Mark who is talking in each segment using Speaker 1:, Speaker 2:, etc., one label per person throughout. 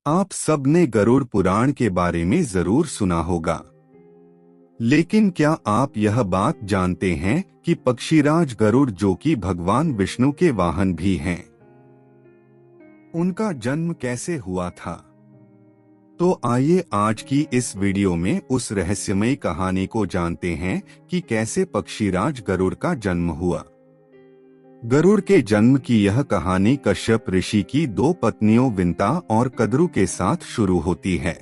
Speaker 1: आप सबने गरुड़ पुराण के बारे में जरूर सुना होगा, लेकिन क्या आप यह बात जानते हैं कि पक्षीराज गरुड़, जो कि भगवान विष्णु के वाहन भी हैं, उनका जन्म कैसे हुआ था? तो आइए आज की इस वीडियो में उस रहस्यमयी कहानी को जानते हैं कि कैसे पक्षीराज गरुड़ का जन्म हुआ। गरुड़ के जन्म की यह कहानी कश्यप ऋषि की दो पत्नियों विंता और कद्रु के साथ शुरू होती है।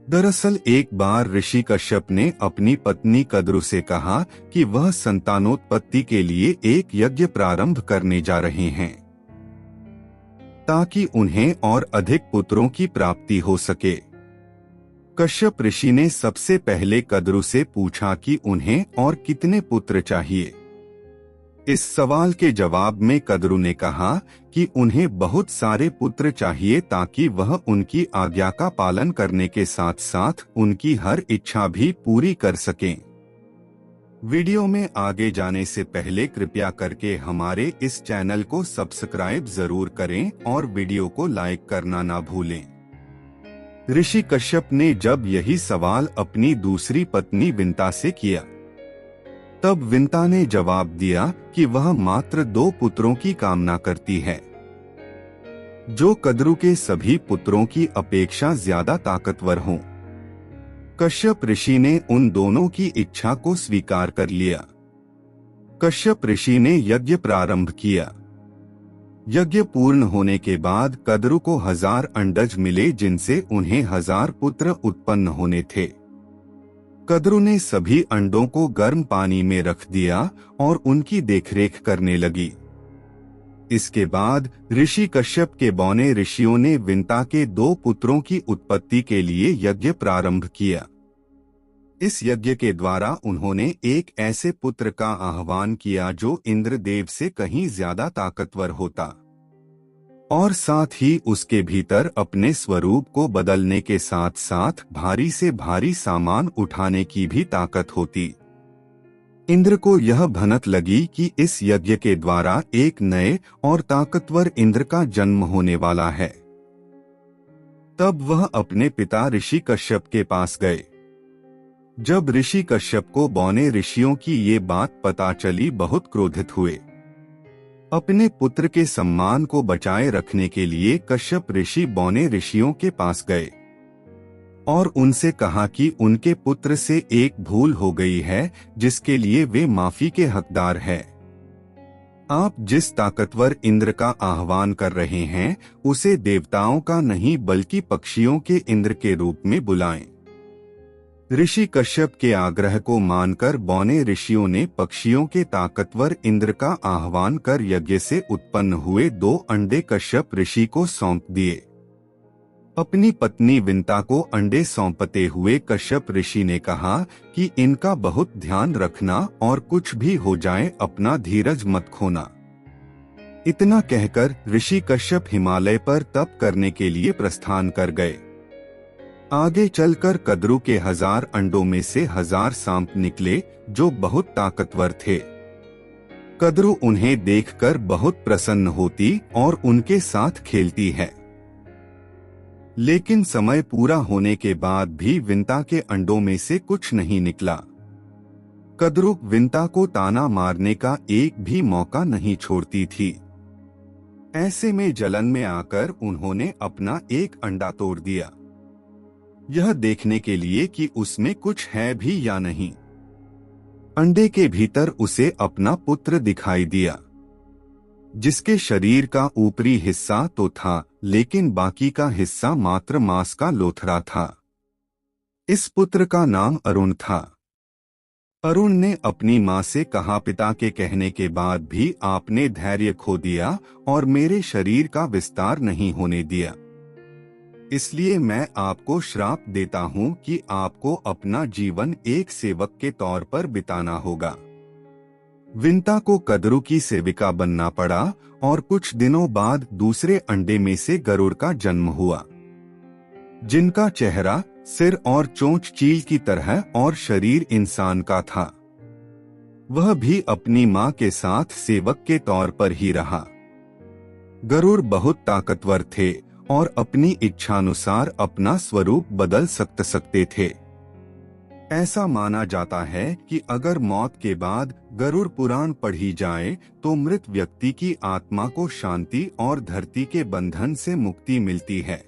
Speaker 1: दरअसल एक बार ऋषि कश्यप ने अपनी पत्नी कद्रु से कहा कि वह संतानोत्पत्ति के लिए एक यज्ञ प्रारंभ करने जा रहे हैं, ताकि उन्हें और अधिक पुत्रों की प्राप्ति हो सके। कश्यप ऋषि ने सबसे पहले कद्रु से पूछा कि उन्हें और कितने पुत्र चाहिए। इस सवाल के जवाब में कद्रु ने कहा कि उन्हें बहुत सारे पुत्र चाहिए, ताकि वह उनकी आज्ञा का पालन करने के साथ साथ उनकी हर इच्छा भी पूरी कर सकें। वीडियो में आगे जाने से पहले कृपया करके हमारे इस चैनल को सब्सक्राइब जरूर करें और वीडियो को लाइक करना ना भूलें। ऋषि कश्यप ने जब यही सवाल अपनी दूसरी पत्नी विंता से किया, तब विंता ने जवाब दिया कि वह मात्र 2 पुत्रों की कामना करती है, जो कद्रु के सभी पुत्रों की अपेक्षा ज्यादा ताकतवर हों। कश्यप ऋषि ने उन दोनों की इच्छा को स्वीकार कर लिया। कश्यप ऋषि ने यज्ञ प्रारंभ किया। यज्ञ पूर्ण होने के बाद कद्रु को 1000 अंडज मिले, जिनसे उन्हें 1000 पुत्र उत्पन्न होने थे। कद्रु ने सभी अंडों को गर्म पानी में रख दिया और उनकी देखरेख करने लगी। इसके बाद ऋषि कश्यप के बौने ऋषियों ने विंता के 2 पुत्रों की उत्पत्ति के लिए यज्ञ प्रारंभ किया। इस यज्ञ के द्वारा उन्होंने एक ऐसे पुत्र का आह्वान किया जो इंद्रदेव से कहीं ज्यादा ताकतवर होता और साथ ही उसके भीतर अपने स्वरूप को बदलने के साथ साथ भारी से भारी सामान उठाने की भी ताकत होती। इंद्र को यह भनक लगी कि इस यज्ञ के द्वारा एक नए और ताकतवर इंद्र का जन्म होने वाला है। तब वह अपने पिता ऋषि कश्यप के पास गए। जब ऋषि कश्यप को बौने ऋषियों की ये बात पता चली, बहुत क्रोधित हुए। अपने पुत्र के सम्मान को बचाए रखने के लिए कश्यप ऋषि बौने ऋषियों के पास गए और उनसे कहा कि उनके पुत्र से एक भूल हो गई है, जिसके लिए वे माफी के हकदार हैं। आप जिस ताकतवर इंद्र का आह्वान कर रहे हैं, उसे देवताओं का नहीं बल्कि पक्षियों के इंद्र के रूप में बुलाएं। ऋषि कश्यप के आग्रह को मानकर बौने ऋषियों ने पक्षियों के ताकतवर इंद्र का आह्वान कर यज्ञ से उत्पन्न हुए 2 अंडे कश्यप ऋषि को सौंप दिए। अपनी पत्नी विंता को अंडे सौंपते हुए कश्यप ऋषि ने कहा कि इनका बहुत ध्यान रखना और कुछ भी हो जाए अपना धीरज मत खोना। इतना कहकर ऋषि कश्यप हिमालय पर तप करने के लिए प्रस्थान कर गए। आगे चलकर कद्रु के 1000 अंडों में से 1000 सांप निकले, जो बहुत ताकतवर थे। कद्रु उन्हें देखकर बहुत प्रसन्न होती और उनके साथ खेलती है। लेकिन समय पूरा होने के बाद भी विंता के अंडों में से कुछ नहीं निकला। कद्रु विंता को ताना मारने का एक भी मौका नहीं छोड़ती थी। ऐसे में जलन में आकर उन्होंने अपना एक अंडा तोड़ दिया, यह देखने के लिए कि उसमें कुछ है भी या नहीं। अंडे के भीतर उसे अपना पुत्र दिखाई दिया, जिसके शरीर का ऊपरी हिस्सा तो था, लेकिन बाकी का हिस्सा मात्र मांस का लोथड़ा था। इस पुत्र का नाम अरुण था। अरुण ने अपनी मां से कहा, पिता के कहने के बाद भी आपने धैर्य खो दिया और मेरे शरीर का विस्तार नहीं होने दिया, इसलिए मैं आपको श्राप देता हूं कि आपको अपना जीवन एक सेवक के तौर पर बिताना होगा। विंता को कद्रु की सेविका बनना पड़ा और कुछ दिनों बाद दूसरे अंडे में से गरुड़ का जन्म हुआ, जिनका चेहरा, सिर और चोंच चील की तरह और शरीर इंसान का था। वह भी अपनी मां के साथ सेवक के तौर पर ही रहा। गरुड़ बहुत ताकतवर थे और अपनी इच्छानुसार अपना स्वरूप बदल सकते थे। ऐसा माना जाता है कि अगर मौत के बाद गरुड़ पुराण पढ़ी जाए तो मृत व्यक्ति की आत्मा को शांति और धरती के बंधन से मुक्ति मिलती है।